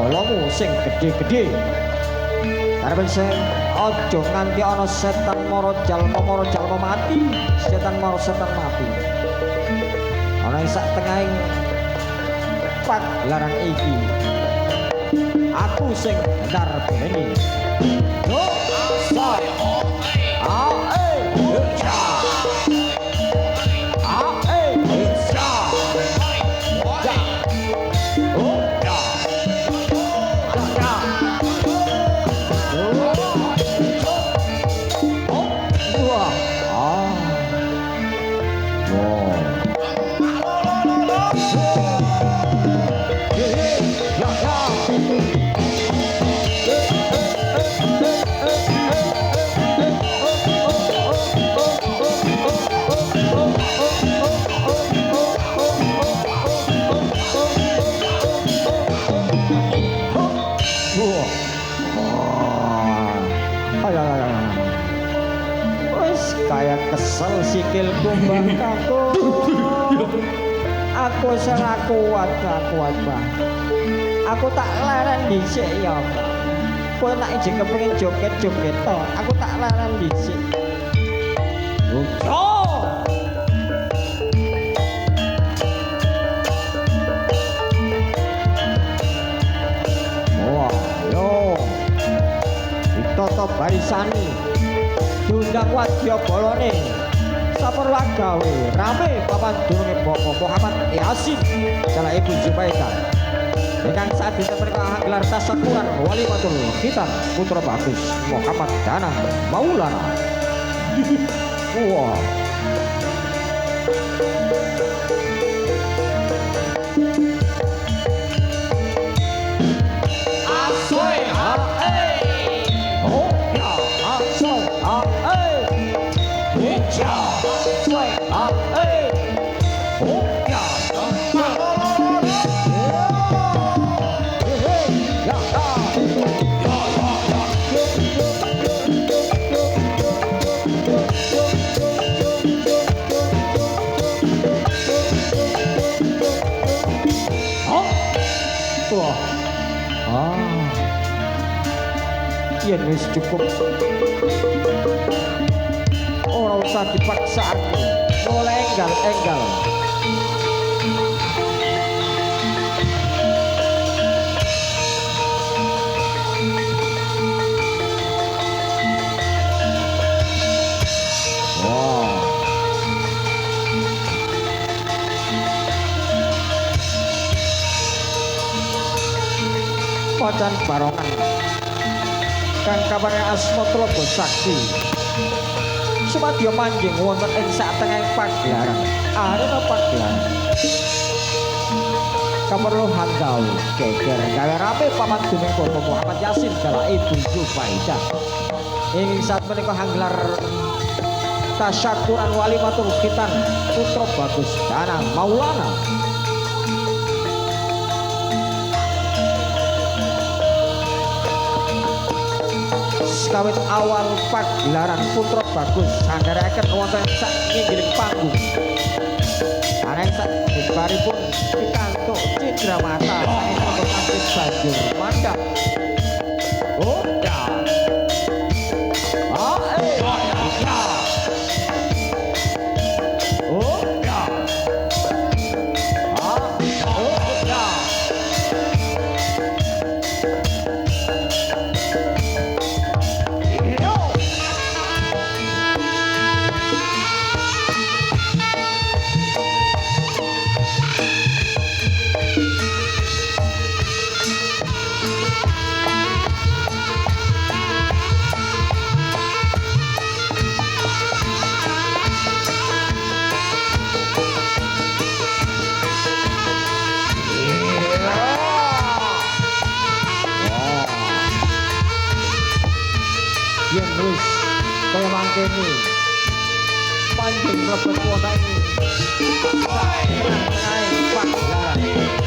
bolomu sing gedhe-gedhe. Karepen sing aja nganti ana setan mara jalma mati, setan mati. Ana ing sak tengahing pagelaran iki. Aku sing ndarbeni. Yo, saya. Kayak kesel sikilku bangkaku. Aku ora kuat Bang. Aku tak leren dhisik ya. Kowe nek ijek kepengin joget-joget to, aku tak leren dhisik. Wah, yo. Ditoto barisani. Diundang wadya bolone saperlu gawe rame papan durunge Bapak Muhammad Yasin kala Ibu Zubaidah dengan saat diteperka gelar tasyakuran Walimatul Khitan Putra Bagus Muhammad Danang Maulana. Wah. Yen wis cukup ora usah dipaksake mulai enggal pacan barongan kang kabare asma Tlaga Sakti sumadya manjing wonten ing satengahing pagelaran arena pagelaran kaperluan gawe geger gawe rapi paman dening Bapak Muhammad Yasin kala Ibu Zubaidah ing saat menika hanggelar tasyakuran Walimatul Khitan Putra Bagus Danang Maulana. Kawit awal pagelaran Putra Bagus sandharaken wonten sak nginggiling panggung. Areng sak dibaripun pikantuk cindra mata saking kasih banjur mandhap. Oh, ya. Oh, ya. Oh, ya. yen wis kaya mangkene panjang mlebet wonten ing pagelaran